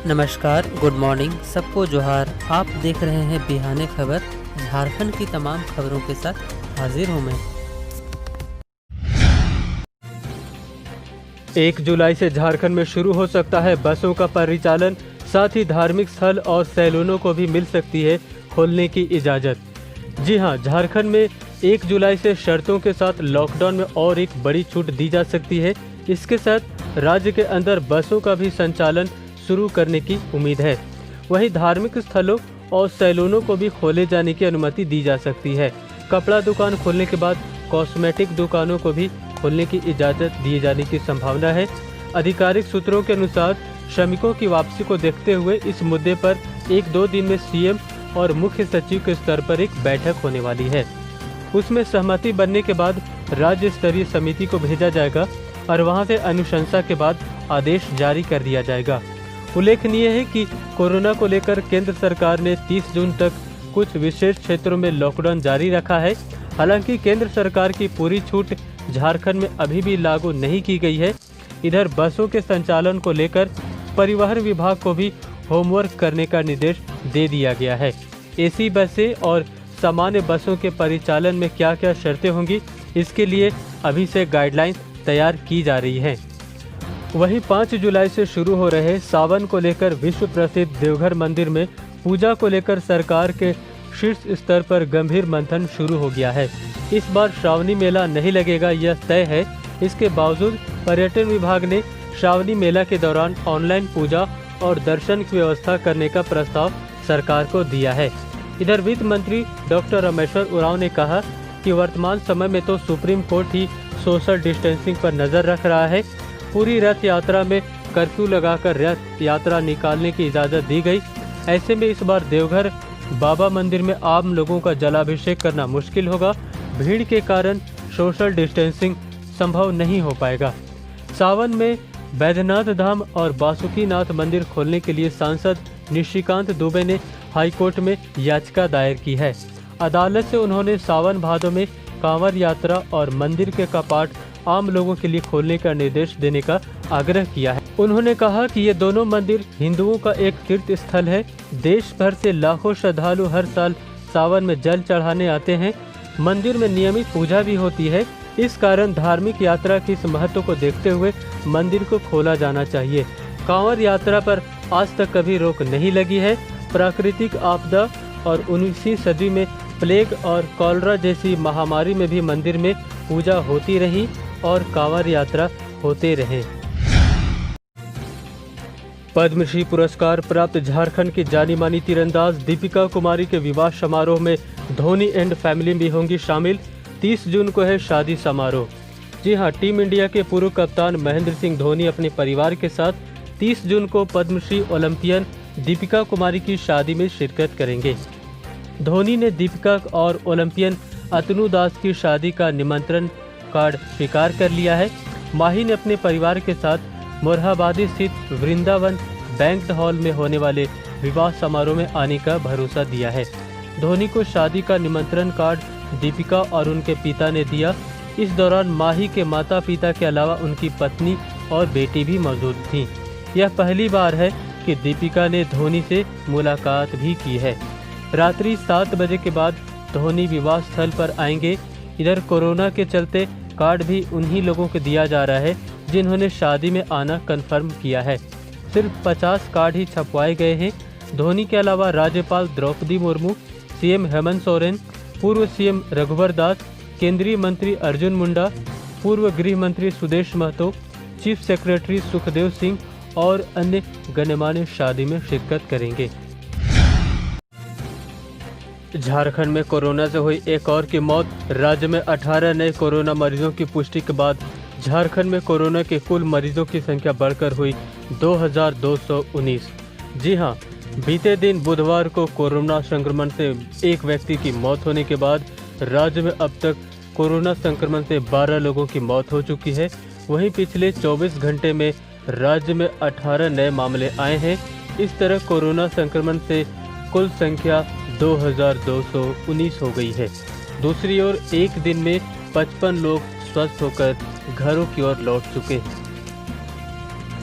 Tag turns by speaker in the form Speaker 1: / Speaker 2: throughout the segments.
Speaker 1: नमस्कार, good morning, सबको जोहार। आप देख रहे हैं बिहाने खबर। झारखंड की तमाम खबरों के साथ हाजिर हूँ मैं।
Speaker 2: 1 जुलाई से झारखंड में शुरू हो सकता है बसों का परिचालन। साथ ही धार्मिक स्थल और सैलूनों को भी मिल सकती है खोलने की इजाज़त। जी हां, झारखंड में 1 जुलाई से शर्तों के साथ लॉकडाउन में और एक बड़ी छूट दी जा सकती है। इसके साथ राज्य के अंदर बसों का भी संचालन शुरू करने की उम्मीद है। वहीं धार्मिक स्थलों और सैलूनों को भी खोले जाने की अनुमति दी जा सकती है। कपड़ा दुकान खोलने के बाद कॉस्मेटिक दुकानों को भी खोलने की इजाज़त दिए जाने की संभावना है। आधिकारिक सूत्रों के अनुसार श्रमिकों की वापसी को देखते हुए इस मुद्दे पर 1-2 दिन में सीएम और मुख्य सचिव के स्तर पर एक बैठक होने वाली है। उसमें सहमति बनने के बाद राज्य स्तरीय समिति को भेजा जाएगा और वहां से अनुशंसा के बाद आदेश जारी कर दिया जाएगा। उल्लेखनीय है कि कोरोना को लेकर केंद्र सरकार ने 30 जून तक कुछ विशेष क्षेत्रों में लॉकडाउन जारी रखा है। हालांकि केंद्र सरकार की पूरी छूट झारखंड में अभी भी लागू नहीं की गई है। इधर बसों के संचालन को लेकर परिवहन विभाग को भी होमवर्क करने का निर्देश दे दिया गया है। एसी बसें और सामान्य बसों के परिचालन में क्या क्या शर्तें होंगी, इसके लिए अभी से गाइडलाइन तैयार की जा रही है। वहीं 5 जुलाई से शुरू हो रहे सावन को लेकर विश्व प्रसिद्ध देवघर मंदिर में पूजा को लेकर सरकार के शीर्ष स्तर पर गंभीर मंथन शुरू हो गया है। इस बार श्रावणी मेला नहीं लगेगा, यह तय है। इसके बावजूद पर्यटन विभाग ने श्रावणी मेला के दौरान ऑनलाइन पूजा और दर्शन की व्यवस्था करने का प्रस्ताव सरकार को दिया है। इधर वित्त मंत्री डॉक्टर रामेश्वर उरांव ने कहा कि वर्तमान समय में तो सुप्रीम कोर्ट ही सोशल डिस्टेंसिंग पर नजर रख रहा है। पूरी रथ यात्रा में कर्फ्यू लगाकर रथ यात्रा निकालने की इजाज़त दी गई। ऐसे में इस बार देवघर बाबा मंदिर में आम लोगों का जलाभिषेक करना मुश्किल होगा। भीड़ के कारण सोशल डिस्टेंसिंग संभव नहीं हो पाएगा। सावन में बैद्यनाथ धाम और बासुकीनाथ मंदिर खोलने के लिए सांसद निशिकांत दुबे ने हाईकोर्ट में याचिका दायर की है। अदालत से उन्होंने सावन भादों में कांवड़ यात्रा और मंदिर के कपाट आम लोगों के लिए खोलने का निर्देश देने का आग्रह किया है। उन्होंने कहा कि ये दोनों मंदिर हिंदुओं का एक तीर्थ स्थल है। देश भर से लाखों श्रद्धालु हर साल सावन में जल चढ़ाने आते हैं। मंदिर में नियमित पूजा भी होती है। इस कारण धार्मिक यात्रा की इस महत्व को देखते हुए मंदिर को खोला जाना चाहिए। कांवड़ यात्रा पर आज तक कभी रोक नहीं लगी है। प्राकृतिक आपदा और 19वीं सदी में प्लेग और कॉलरा जैसी महामारी में भी मंदिर में पूजा होती रही और कांवड़ यात्रा होते रहे। पद्मश्री पुरस्कार प्राप्त झारखंड की जानी मानी तीरंदाज दीपिका कुमारी के विवाह समारोह में धोनी एंड फैमिली भी होंगी शामिल। 30 जून को है शादी समारोह। जी हां, टीम इंडिया के पूर्व कप्तान महेंद्र सिंह धोनी अपने परिवार के साथ 30 जून को पद्मश्री ओलंपियन दीपिका कुमारी की शादी में शिरकत करेंगे। धोनी ने दीपिका और ओलंपियन अतनु दास की शादी का निमंत्रण कार्ड स्वीकार कर लिया है। माही ने अपने परिवार के साथ मोरहाबादी स्थित वृंदावन बैंक्वेट हॉल में होने वाले विवाह समारोह में आने का भरोसा दिया है। धोनी को शादी का निमंत्रण कार्ड दीपिका और उनके पिता ने दिया। इस दौरान माही के माता पिता के अलावा उनकी पत्नी और बेटी भी मौजूद थी। यह पहली बार है कि दीपिका ने धोनी से मुलाकात भी की है। रात्रि 7 बजे के बाद धोनी विवाह स्थल पर आएंगे। इधर कोरोना के चलते कार्ड भी उन्हीं लोगों को दिया जा रहा है जिन्होंने शादी में आना कंफर्म किया है। सिर्फ 50 कार्ड ही छपवाए गए हैं। धोनी के अलावा राज्यपाल द्रौपदी मुर्मू, सीएम हेमंत सोरेन, पूर्व सीएम रघुवर दास, केंद्रीय मंत्री अर्जुन मुंडा, पूर्व गृह मंत्री सुदेश महतो, चीफ सेक्रेटरी सुखदेव सिंह और अन्य गणमान्य शादी में शिरकत करेंगे। झारखंड में कोरोना से हुई एक और की मौत। राज्य में 18 नए कोरोना मरीजों की पुष्टि के बाद झारखंड में कोरोना के कुल मरीजों की संख्या बढ़कर हुई 2219। जी हां, बीते दिन बुधवार को कोरोना संक्रमण से एक व्यक्ति की मौत होने के बाद राज्य में अब तक कोरोना संक्रमण से 12 लोगों की मौत हो चुकी है। वहीं पिछले 24 घंटे में राज्य में 18 नए मामले आए हैं। इस तरह कोरोना संक्रमण से कुल संख्या 2219 हो गई है। दूसरी ओर एक दिन में 55 लोग स्वस्थ होकर घरों की ओर लौट चुके हैं।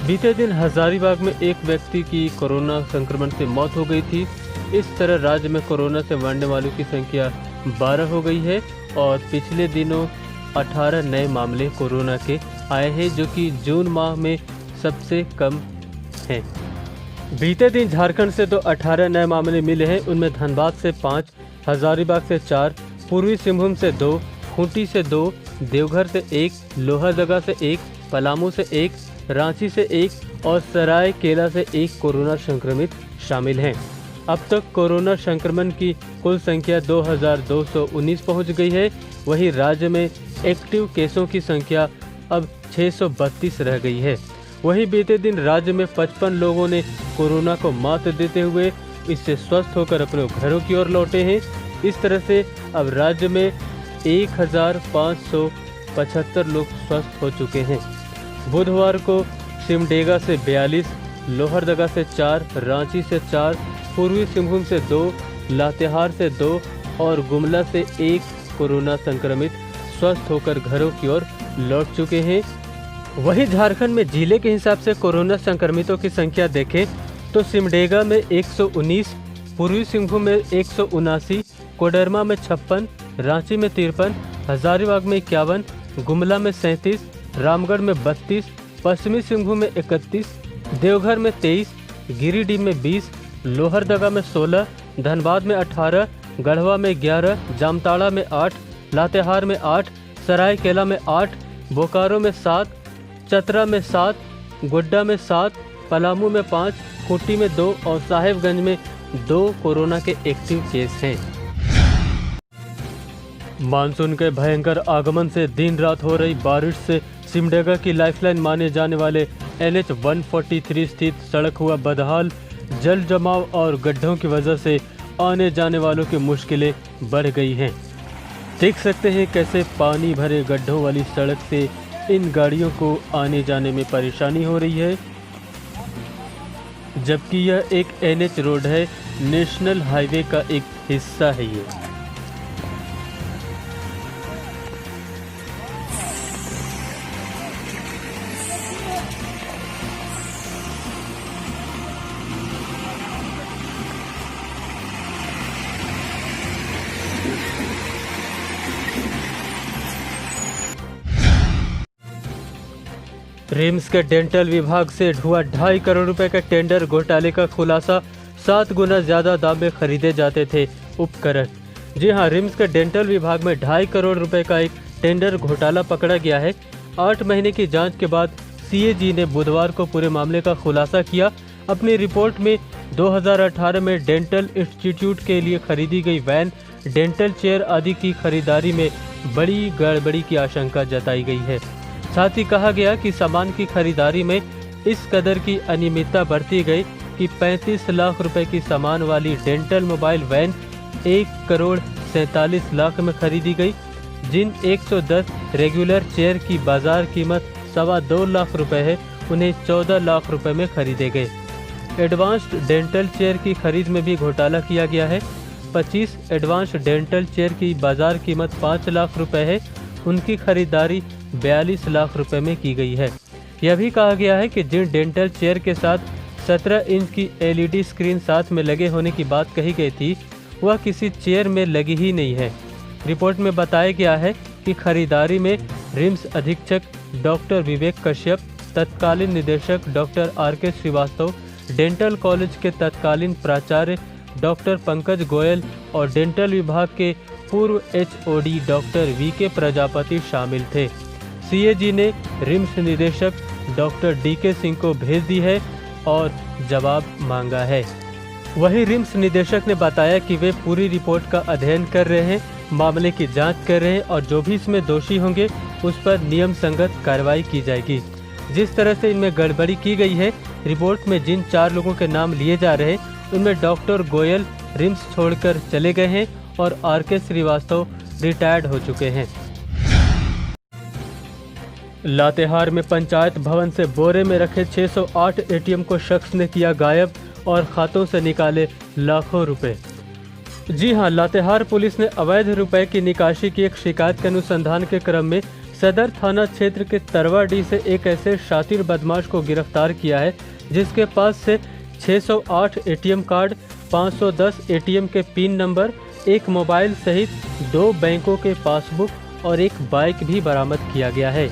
Speaker 2: बीते दिन हजारीबाग में एक व्यक्ति की कोरोना संक्रमण से मौत हो गई थी। इस तरह राज्य में कोरोना से मरने वालों की संख्या 12 हो गई है और पिछले दिनों 18 नए मामले कोरोना के आए हैं, जो कि जून माह में सबसे कम हैं। बीते दिन झारखंड से 18 नए मामले मिले हैं। उनमें धनबाद से 5, हजारीबाग से 4, पूर्वी सिंहभूम से 2, खूंटी से 2, देवघर से 1, लोहरदगा से 1, पलामू से 1, रांची से 1 और सरायकेला से 1 कोरोना संक्रमित शामिल हैं। अब तक कोरोना संक्रमण की कुल संख्या 2219 पहुंच गई है। वहीं राज्य में एक्टिव केसों की संख्या अब 632 रह गई है। वहीं बीते दिन राज्य में 55 लोगों ने कोरोना को मात देते हुए इससे स्वस्थ होकर अपने घरों की ओर लौटे हैं। इस तरह से अब राज्य में 1575 लोग स्वस्थ हो चुके हैं। बुधवार को सिमडेगा से 42, लोहरदगा से 4, रांची से 4, पूर्वी सिंहभूम से 2, लातेहार से 2 और गुमला से 1 कोरोना संक्रमित स्वस्थ होकर घरों की ओर लौट चुके हैं। वहीं झारखंड में जिले के हिसाब से कोरोना संक्रमितों की संख्या देखें तो सिमडेगा में 119, पूर्वी सिंहभूम में 179, कोडरमा में 56, रांची में 53, हजारीबाग में 51, गुमला में 37, रामगढ़ में 32, पश्चिमी सिंहभूम में 31, देवघर में 23, गिरिडीह में 20, लोहरदगा में 16, धनबाद में 18, गढ़वा में 11, जामताड़ा में 8, लातेहार में 8, सरायकेला में 8, बोकारो में 7, चतरा में 7, गोड्डा में 7, पलामू में 5, खूंटी में 2 और साहेबगंज में 2 कोरोना के एक्टिव केस हैं। मानसून के भयंकर आगमन से दिन रात हो रही बारिश से सिमडेगा की लाइफलाइन माने जाने वाले NH 143 स्थित सड़क हुआ बदहाल। जल जमाव और गड्ढों की वजह से आने जाने वालों की मुश्किलें बढ़ गई हैं। देख सकते हैं कैसे पानी भरे गड्ढों वाली सड़क से इन गाड़ियों को आने जाने में परेशानी हो रही है, जबकि यह एक NH रोड है, नेशनल हाईवे का एक हिस्सा है ये। रिम्स के डेंटल विभाग से हुआ 2.5 करोड़ रुपए के टेंडर घोटाले का खुलासा। 7 गुना ज्यादा दाम में खरीदे जाते थे उपकरण। जी हां, रिम्स के डेंटल विभाग में 2.5 करोड़ रुपए का एक टेंडर घोटाला पकड़ा गया है। 8 महीने की जांच के बाद CAG ने बुधवार को पूरे मामले का खुलासा किया। अपनी रिपोर्ट में 2018 में डेंटल इंस्टीट्यूट के लिए खरीदी गई वैन, डेंटल चेयर आदि की खरीदारी में बड़ी गड़बड़ी की आशंका जताई गई है। साथ ही कहा गया कि सामान की खरीदारी में इस कदर की अनियमितता बरती गई कि 35 लाख रुपए की सामान वाली dental mobile van 1 crore 47 lakh में खरीदी गई। जिन 110 रेगुलर चेयर की बाजार कीमत 2.25 लाख रुपए है, उन्हें 14 लाख रुपए में खरीदे गए। एडवांस्ड डेंटल चेयर की खरीद में भी घोटाला किया गया है। 25 एडवांस्ड डेंटल चेयर की बाजार कीमत 5 लाख रुपए है, उनकी खरीदारी 42 लाख रुपए में की गई है। यह भी कहा गया है कि जिन डेंटल चेयर के साथ 17 इंच की LED स्क्रीन साथ में लगे होने की बात कही गई थी, वह किसी चेयर में लगी ही नहीं है। रिपोर्ट में बताया गया है कि खरीदारी में रिम्स अधीक्षक डॉक्टर विवेक कश्यप, तत्कालीन निदेशक doctor RK Srivastava, dental college के तत्कालीन प्राचार्य डॉक्टर पंकज गोयल और डेंटल विभाग के पूर्व HOD डॉक्टर VK प्रजापति शामिल थे। CAG ने रिम्स निदेशक डॉक्टर DK सिंह को भेज दी है और जवाब मांगा है। वहीं रिम्स निदेशक ने बताया कि वे पूरी रिपोर्ट का अध्ययन कर रहे हैं, मामले की जांच कर रहे हैं और जो भी इसमें दोषी होंगे उस पर नियम संगत कार्रवाई की जाएगी। जिस तरह से इनमें गड़बड़ी की गई है, रिपोर्ट में जिन 4 लोगों के नाम लिए जा रहे हैं उनमें डॉक्टर गोयल रिम्स छोड़कर चले गए हैं और RK श्रीवास्तव रिटायर्ड हो चुके हैं। लातेहार में पंचायत भवन से बोरे में रखे 608 ATM को शख्स ने किया गायब और खातों से निकाले लाखों रुपए। जी हां, लातेहार पुलिस ने अवैध रुपए की निकासी की एक शिकायत के अनुसंधान के क्रम में सदर थाना क्षेत्र के तरवाडी से एक ऐसे शातिर बदमाश को गिरफ्तार किया है जिसके पास से 608 एटीएम कार्ड, 510 एटीएम के पिन नंबर, एक मोबाइल सहित 2 बैंकों के पासबुक और एक बाइक भी बरामद किया गया है।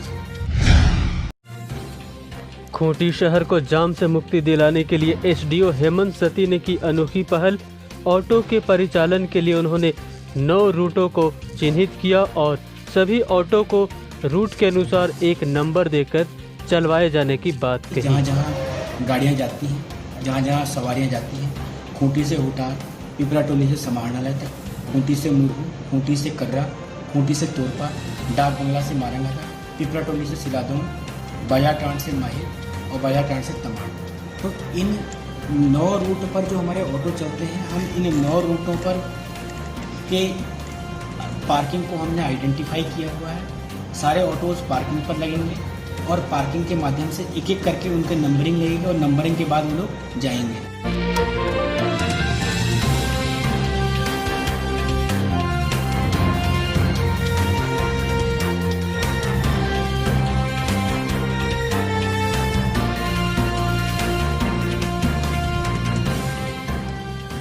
Speaker 2: खूंटी शहर को जाम से मुक्ति दिलाने के लिए एसडीओ हेमंत सती ने की अनोखी पहल। ऑटो के परिचालन के लिए उन्होंने 9 रूटों को चिन्हित किया और सभी ऑटो को रूट के अनुसार एक नंबर देकर चलवाए जाने की बात कही।
Speaker 3: जहाँ जहाँ गाड़ियाँ जाती हैं, जहाँ जहाँ सवारियाँ जाती हैं, खूंटी से हुटार, पिपरा टोली से समाहरणालय तक, खूंटी से मुरहू, खूंटी से कर्रा, खूंटी से तोरपा, डाक बंगला से मारंगला, पिपरा टोली से सिलादों, बाजारटांड से माहिर और बाजारटांड से तमाड़। तो इन 9 रूट पर जो हमारे ऑटो चलते हैं, हम इन 9 रूटों पर के पार्किंग को हमने आइडेंटिफाई किया हुआ है। सारे ऑटोज पार्किंग पर लगेंगे और पार्किंग के माध्यम से एक एक करके उनके नंबरिंग लगेगी और नंबरिंग के बाद वो लोग जाएंगे।